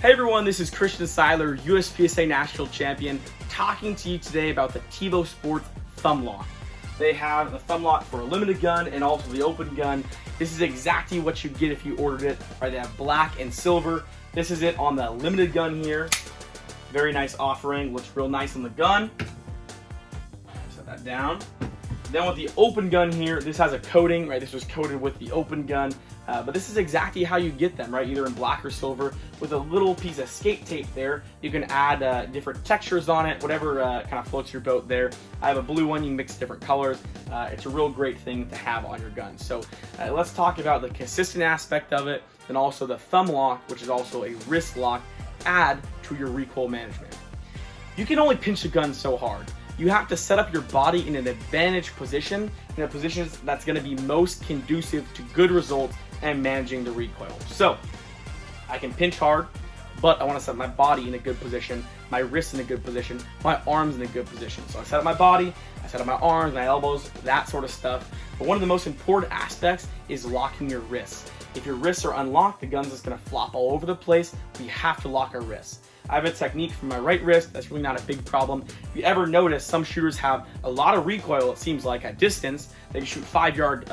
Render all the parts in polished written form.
Hey everyone, this is Christian Seiler, USPSA National Champion, talking to you today about the TEvo ThumbLock. They have the ThumbLock for a limited gun and also the open gun. This is exactly what you'd get if you ordered it. Right, they have black and silver. This is it on the limited gun here. Very nice offering, looks real nice on the gun. Set that down. Then with the open gun here, this has a coating, right? This was coated with the open gun, but this is exactly how you get them, right? Either in black or silver with a little piece of skate tape there. You can add different textures on it, whatever kind of floats your boat there. I have a blue one, you can mix different colors. It's a real great thing to have on your gun. So let's talk about the consistent aspect of it, and also the thumb lock, which is also a wrist lock, add to your recoil management. You can only pinch the gun so hard. You have to set up your body in an advantage position, in a position that's going to be most conducive to good results and managing the recoil. So I can pinch hard, but I want to set my body in a good position, my wrists in a good position, my arms in a good position. So I set up my body, I set up my arms, my elbows, that sort of stuff. But one of the most important aspects is locking your wrists. If your wrists are unlocked, the gun's just going to flop all over the place. We have to lock our wrists. I have a technique for my right wrist that's really not a big problem. If you ever notice, some shooters have a lot of recoil, it seems like, at distance. They shoot 5-yard,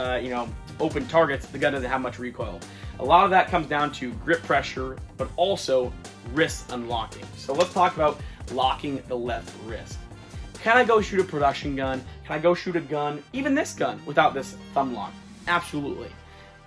open targets. The gun doesn't have much recoil. A lot of that comes down to grip pressure, but also wrist unlocking. So let's talk about locking the left wrist. Can I go shoot a production gun? Can I go shoot a gun, even this gun, without this thumb lock? Absolutely.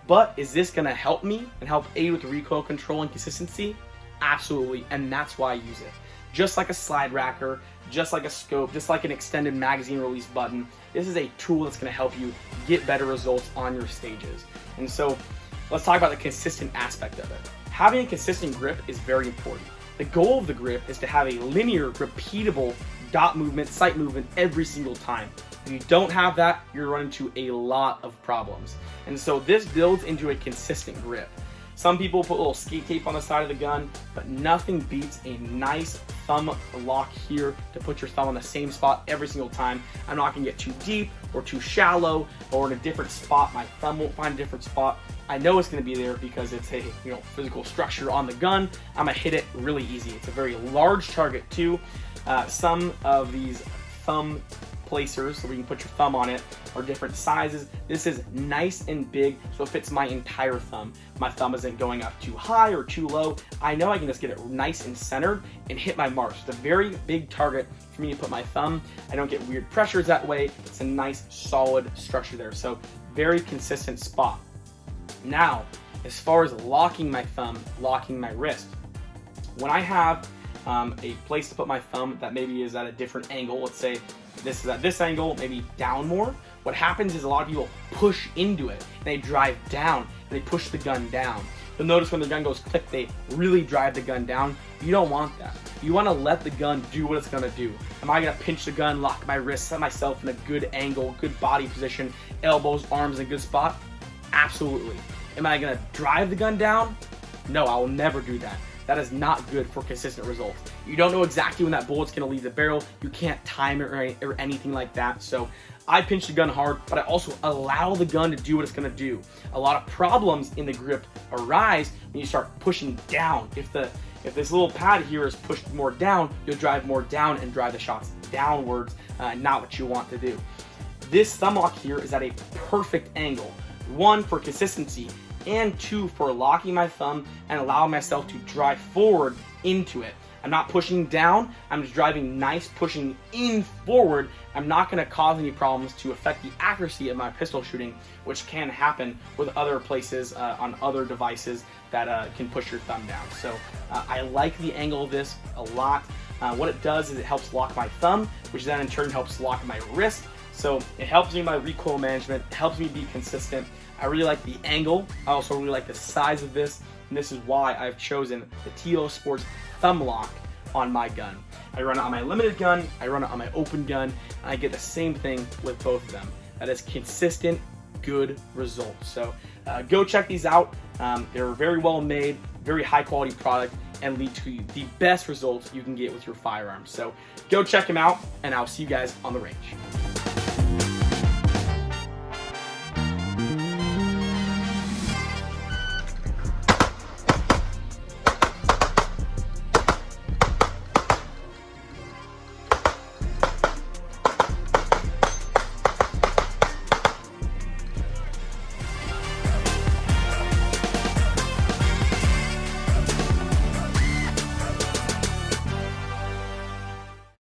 But is this gonna help me and help aid with recoil control and consistency? Absolutely, and that's why I use it. Just like a slide racker, just like a scope, just like an extended magazine release button, this is a tool that's going to help you get better results on your stages. And so let's talk about the consistent aspect of it. Having a consistent grip is very important. The goal of the grip is to have a linear, repeatable dot movement, sight movement every single time. If you don't have that, you're running into a lot of problems. And so this builds into a consistent grip. Some people put a little skate tape on the side of the gun, but nothing beats a nice thumb lock here to put your thumb on the same spot every single time. I'm not gonna get too deep or too shallow or in a different spot. My thumb won't find a different spot. I know it's gonna be there because it's a physical structure on the gun. I'm gonna hit it really easy. It's a very large target too. Some of these thumb placers, so we can put your thumb on it, are different sizes. This is nice and big, so it fits my entire thumb. My thumb isn't going up too high or too low. I know I can just get it nice and centered and hit my mark. So it's a very big target for me to put my thumb. I don't get weird pressures that way. It's a nice solid structure there. So very consistent spot. Now, as far as locking my thumb, locking my wrist, when I have a place to put my thumb that maybe is at a different angle, let's say this is at this angle, maybe down more, what happens is a lot of people push into it and they drive down and they push the gun down. You'll notice when the gun goes click, they really drive the gun down. You don't want that. You want to let the gun do what it's going to do. Am I going to pinch the gun, lock my wrist, set myself in a good angle, good body position, elbows, arms in a good spot? Absolutely. Am I going to drive the gun down? No, I will never do that. That is not good for consistent results. You don't know exactly when that bullet's gonna leave the barrel. You can't time it or anything like that. So I pinch the gun hard, but I also allow the gun to do what it's gonna do. A lot of problems in the grip arise when you start pushing down. If this little pad here is pushed more down, you'll drive more down and drive the shots downwards, not what you want to do. This thumb lock here is at a perfect angle. 1, for consistency, and 2, for locking my thumb and allowing myself to drive forward into it. I'm not pushing down, I'm just driving nice, pushing in forward. I'm not gonna cause any problems to affect the accuracy of my pistol shooting, which can happen with other places on other devices that can push your thumb down. So I like the angle of this a lot. What it does is it helps lock my thumb, which then in turn helps lock my wrist. So it helps me in my recoil management, it helps me be consistent. I really like the angle. I also really like the size of this, and this is why I've chosen the TEvo ThumbLock on my gun. I run it on my limited gun, I run it on my open gun, and I get the same thing with both of them. That is consistent, good results. So go check these out. They're very well made, very high quality product, and lead to the best results you can get with your firearms. So go check them out, and I'll see you guys on the range.